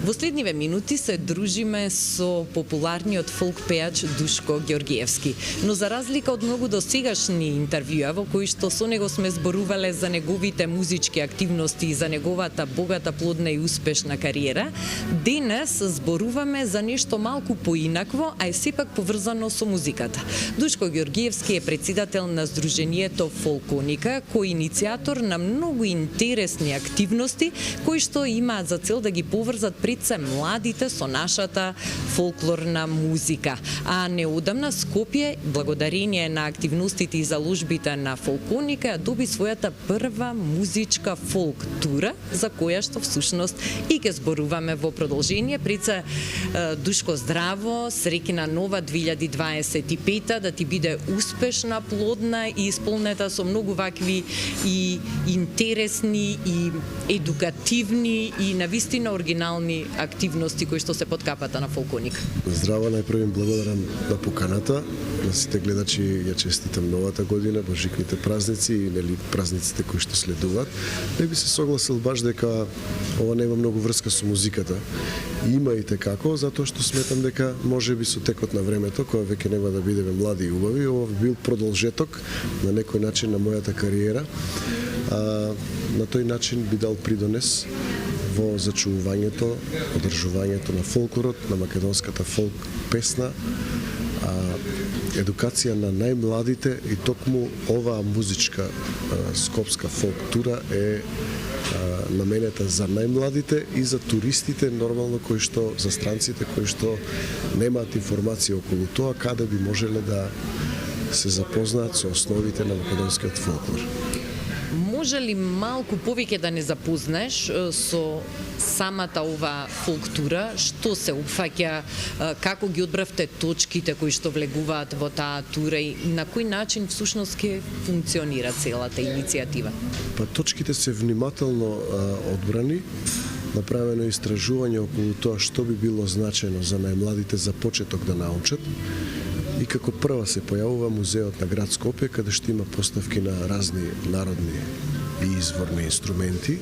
Во следниве минути се дружиме со популарниот фолк пеач Душко Ѓорѓиевски. Но за разлика од многу досегашни интервјуа во кои што со него сме зборувале за неговите музички активности и за неговата богата, плодна и успешна кариера, денес зборуваме за нешто малку поинакво, а е сепак поврзано со музиката. Душко Ѓорѓиевски е председател на Сдруженијето Фолконика, кој е иницијатор на многу интересни активности кои што имаат за цел да ги поврзат пред се младите со нашата фолклорна музика. А неодамна Скопје, благодарение на активностите и заложбите на Фолконика, доби својата прва музичка фолк тура, за која што всушност и ќе зборуваме во продолжение. Пред се, Душко, здраво, среќна нова 2025, да ти биде успешна, плодна и исполнета со многу вакви и интересни и едукативни и навистина оригинални активности кои што се под капата на Фолконик. Здраво, најпрво им благодарам на поканата, на сите гледачи ја честитам новата година, божикните празници и нели празниците кои што следуваат. Не би се согласил баш дека ова нема многу врска со музиката. Има и како, затоа што сметам дека можеби со текот на времето, кога веќе нема да бидеме млади и убави, ова бил продолжеток на некој начин на мојата кариера. На тој начин би дал придонес во зачувувањето, одржувањето на фолклорот, на македонската фолк песна, едукација на најмладите и токму оваа музичка скопска фолк тура е наменета за најмладите и за туристите, нормално, кои што, за странците кои што немаат информација околу тоа каде би можеле да се запознаат со основите на македонскиот фолклор. Може ли малку повеќе да не запознаеш со самата ова фолктура, што се опфаќа, како ги одбравте точките кои што влегуваат во таа тура и на кој начин всушност ќе функционира целата иницијатива? Па точките се внимателно одбрани, направено истражување околу тоа што би било значено за најмладите за почеток да научат. И како прва се појавува музеот на град Скопје, каде што има поставки на разни народни и изворни инструменти.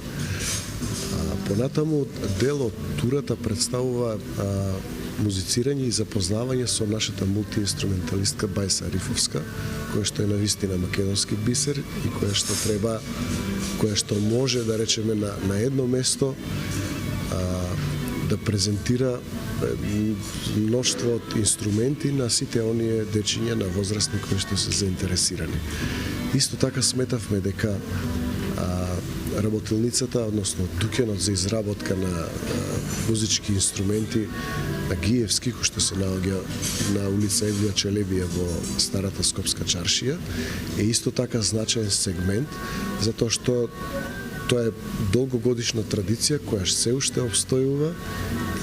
Понатаму дел од турата представува музицирање и запознавање со нашата мултиинструменталистка Бајса Рифовска, која што е навистина македонски бисер и која што може да речеме на едно место да презентира мноштво од инструменти на сите оние дечиња на возрастни кои што се заинтересирани. Исто така сметавме дека работилницата, односно тукенот за изработка на музички инструменти на Гиевски, кој што се наоѓа на улица Евлија Челебија во старата Скопска чаршија, е исто така значаен сегмент, затоа што тоа е долгогодишна традиција која се уште обстојува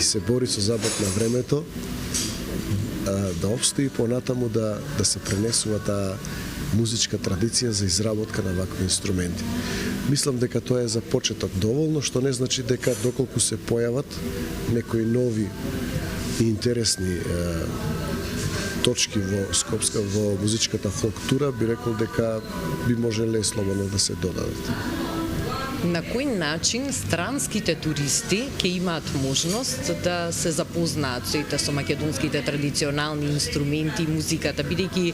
и се бори со забот на времето да обстои понатаму да се пренесува таа музичка традиција за изработка на вакви инструменти. Мислам дека тоа е за почеток доволно, што не значи дека доколку се појават некои нови и интересни точки во музичката фолктура, би рекол дека би можеле слободно да се додадат. На кој начин странските туристи ќе имаат можност да се запознаат со македонските традиционални инструменти и музиката, бидејќи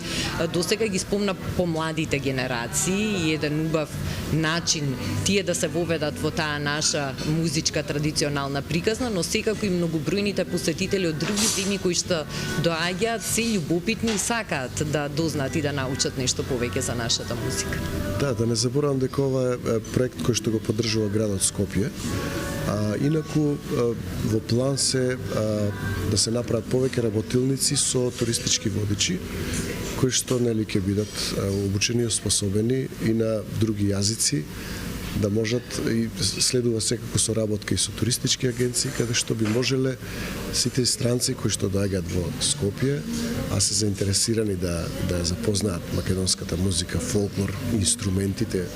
досега ги спомна помладите генерации и еден убав начин тие да се воведат во таа наша музичка традиционална приказна, но секако и многобројните посетители од други земји кои што доаѓаат се љубопитни и сакаат да дознаат и да научат нешто повеќе за нашата музика. Да не заборавам дека ова е проект кој што го поддржува градот Скопје. Инаку во план се да се направат повеќе работилници со туристички водичи кои што нели ќе бидат обучени и способени и на други јазици, да можат и следува секако соработка и со туристички агенции каде што би можеле сите странци кои што доаѓаат во Скопје, а се заинтересирани да запознаат македонската музика, фолклор, инструментите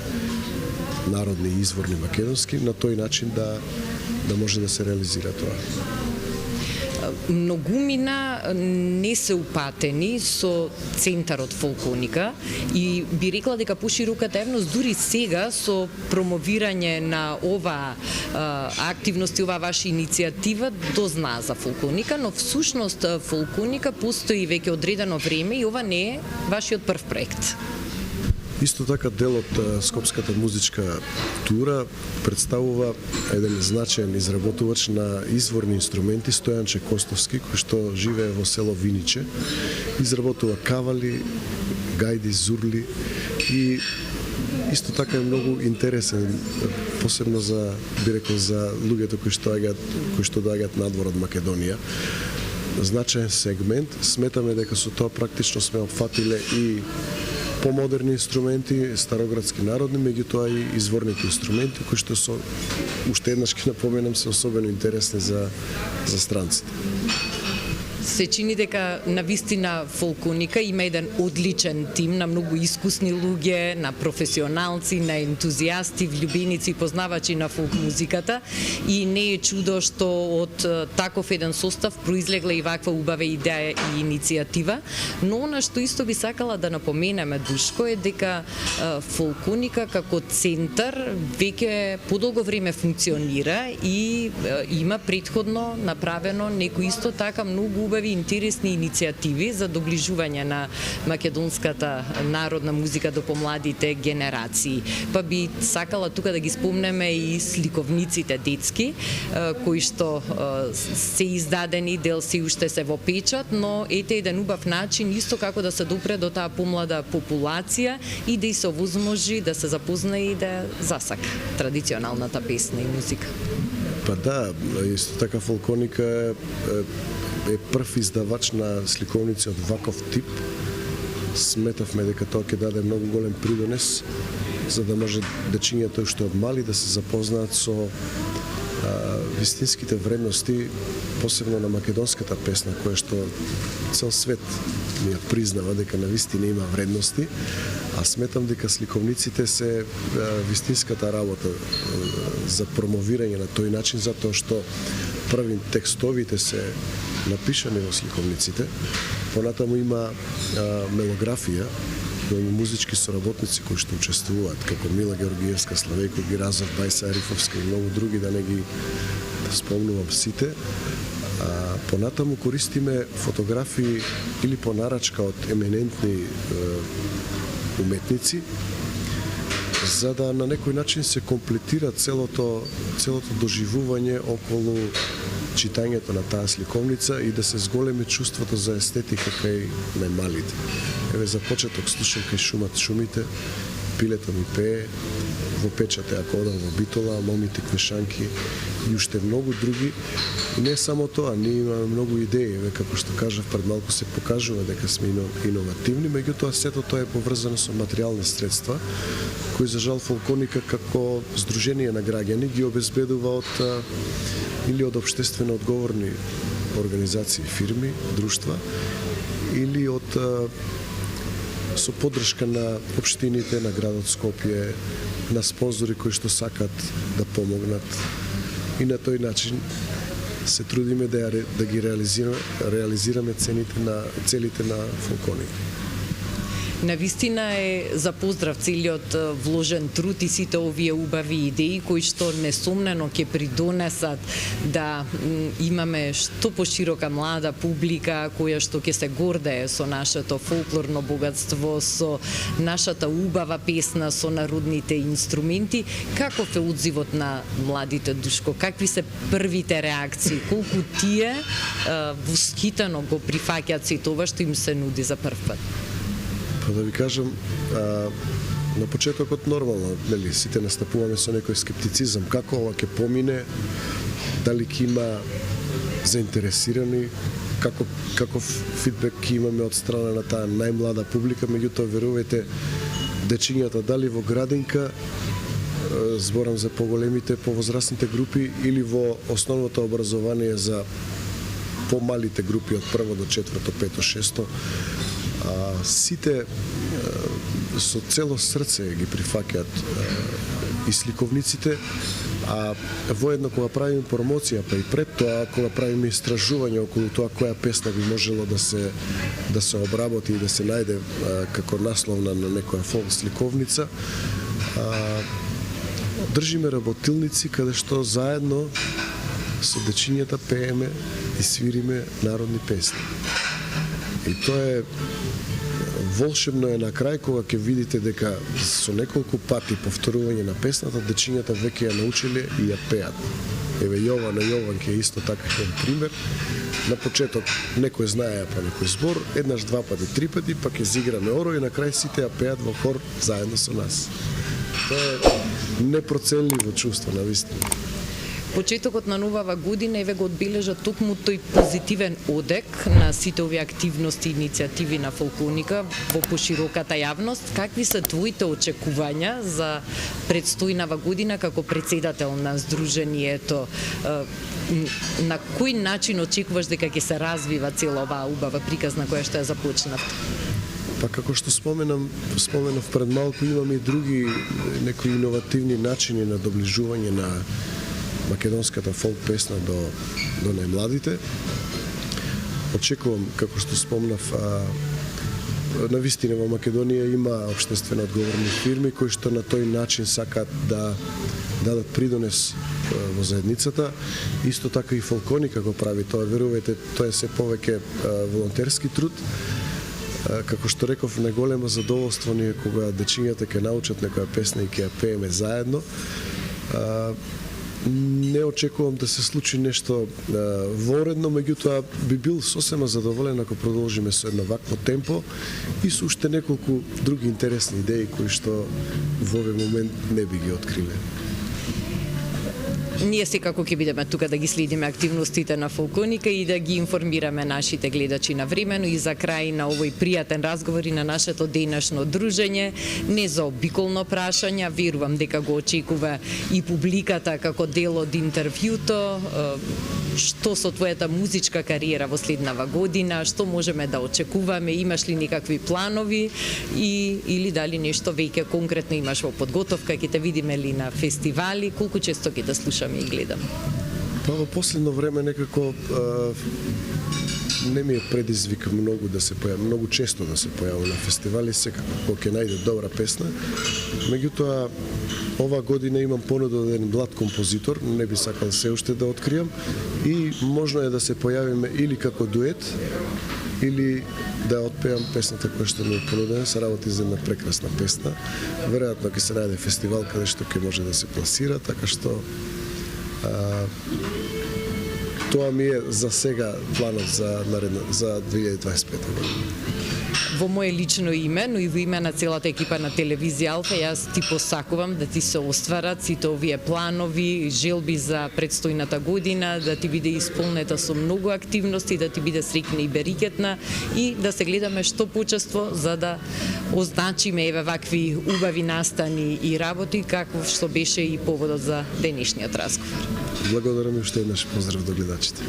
народни и изворни македонски, на тој начин да може да се реализира тоа. Многумина не се упатени со центарот Фолконика и би рекла дека пошироката јавност дури сега со промовирање на ова активности, ова ваша иницијатива дознаа за Фолконика, но всушност Фолконика постои веќе одредено време и ова не е вашиот прв проект. Исто така дел од Скопската музичка тура представува еден значаен изработувач на изворни инструменти Стојанче Костовски, кој што живее во село Виниче. Изработува кавали, гајди, зурли и исто така е многу интересен, посебно за, би рекол, за луѓето кои што доаѓаат надвор од Македонија. Значаен сегмент, сметаме дека со тоа практично сме опфатиле и помодерни инструменти, староградски народни, меѓутоа и изворните инструменти кои што се уште еднаш ќе напоменам се особено интересни за странците. Се чини дека навистина Фолконика има еден одличен тим на многу искусни луѓе, на професионалци, на ентузијасти, влюбеници и познавачи на фолк музиката и не е чудо што од таков еден состав произлегла и ваква убава идеја и иницијатива, но она што исто би сакала да напоменеме, Душко, е дека Фолконика како центар веќе подолго време функционира и има претходно направено некои исто така многу убави интересни иницијативи за доближување на македонската народна музика до помладите генерации. Па би сакала тука да ги спомнеме и сликовниците детски, кои што се издадени, дел се уште се во печат, но ете еден убав начин исто како да се допре до таа помлада популација и да и се овозможи да се запознае и да засака традиционалната песна и музика. Па да, исто така Фолконика е прв издавач на сликовници од ваков тип. Сметавме дека тоа ќе даде многу голем придонес за да може дечињата уште од мали да се запознаат со вистинските вредности, посебно на македонската песна, која што цел свет ни ја признава дека навистина има вредности, а сметам дека сликовниците се вистинската работа за промовирање на тој начин, затоа што првин текстовите се напишани во сликовниците, понатаму има мелографија, музички соработници кои што учествуваат, како Мила Георгиевска, Славејко Гиразов, Бајса Арифовска и многу други, да не ги спомнувам сите. Понатаму користиме фотографии или по нарачка од еминентни уметници, за да на некој начин се комплетира целото доживување околу читањето на таа сликовница и да се зголеми чувството за естетика кај најмалите. Еве за почеток слушам кај шумат шумите, пилето ми пее, во печате ако одам во Битола, момите квешанки и уште многу други. И не само тоа, ние имаме многу идеи, еве како што кажав пред малку се покажува дека сме иновативни, меѓутоа сето тоа е поврзано со материјални средства, кои за жал Фолконика како здружение на граѓани ги обезбедува од или од општествено одговорни организации, фирми, друштва, или од со поддршка на општините, на градот Скопје, на спонзори кои што сакат да помогнат. И на тој начин се трудиме да ги реализираме целите на Фолконика. Навистина е за поздрав целиот вложен труд и сите овие убави идеи кои што несомнено ќе придонесат да имаме што поширока млада публика која што ќе се гордее со нашето фолклорно богатство, со нашата убава песна, со народните инструменти. Каков е одзивот на младите, Душко? Какви се првите реакции? Колку тие восхитено го прифаќаат сето ова што им се нуди за прв пат? Па да ви кажам, на почетокот нормално, нели, сите настапуваме со некој скептицизам, како ова ќе помине, дали ќе има заинтересирани, каков фидбек ќе имаме од страна на таа најмлада публика, меѓутоа верувајте, дечињата дали во градинка, зборам за поголемите, повозрастните групи или во основното образование за помалите групи од прво до четврто, пето, шесто, Сите со цело срце ги прифаќаат и сликовниците, а воедно кога правиме промоција, па и пред тоа кога правиме истражување околу тоа која песна би можело да се обработи и да се најде како насловна на некоја фолк сликовница, држиме работилници каде што заедно со дечињата пееме и свириме народни песни. И тоа е волшебно е на крај кога ќе видите дека со неколку пати повторување на песната дечињата веќе ја научиле и ја пеат. Еве Јована Јованке е исто така еден пример. На почеток некој знае па некој збор, еднаш, два пати, три пати, па ќе зиграме оро и на крај сите ја пеат во хор заедно со нас. Тоа е непроценливо чувство на вистина. Почетокот на новава година еве го одбележа токму тој позитивен одек на сите овие активности и иницијативи на Фолконика во пошироката јавност. Какви се твоите очекувања за предстојнава година како председател на Сдруженијето? На кој начин очекуваш дека ќе се развива цела оваа убава приказна која што ја започнавте? Па како што споменав пред малку, имаме и други некои иновативни начини на доближување на македонската фолк песна до најмладите. Очекувам, како што спомнав, на вистина во Македонија има општествено одговорни фирми кои што на тој начин сакаат да дадат придонес во заедницата. Исто така и Фолконика го прави тоа, верувајте, тоа е се повеќе волонтерски труд. Како што реков, најголемо задоволство ни е кога дечињата ќе научат некоја песна и ќе ја пееме заедно. Не очекувам да се случи нешто воредно, меѓутоа би бил сосема задоволен ако продолжиме со едно вакво темпо и со уште неколку други интересни идеи кои што во овој момент не би ги откриле. Ние секако ќе бидеме тука да ги следиме активностите на Фолконика и да ги информираме нашите гледачи навремено. И за крај на овој пријатен разговор и на нашето денешно дружење, не заобиколно прашање, верувам дека го очекува и публиката како дел од интервјуто. Што со твојата музичка кариера во следнава година, што можеме да очекуваме, имаш ли некакви планови или дали нешто веќе конкретно имаш во подготовка, ќе те видиме ли на фестивали, колку често ќе да слушаме и гледаме? Па во последно време некако не ми е предизвик многу да се појавам, многу често да се појавам на фестивали, секако кога ќе најде добра песна. Меѓутоа, ова година имам понуда од еден млад композитор, не би сакал се уште да откријам, и можно е да се појавиме или како дует, или да отпеам песната која што ми е понудена. Се работи за една прекрасна песна. Веројатно ќе се најде фестивал каде што ќе може да се пласира, така што тоа ми е за сега планот за 2025 година. Во мое лично име, но и во име на целата екипа на телевизија Алфа, јас ти посакувам да ти се остварат сите овие планови, желби за предстојната година, да ти биде исполнета со многу активности, да ти биде среќна и берикетна и да се гледаме што почество за да означиме еве вакви убави настани и работи, како што беше и поводот за денешниот разговор. Благодарам и уште еднаш поздрав до гледачите.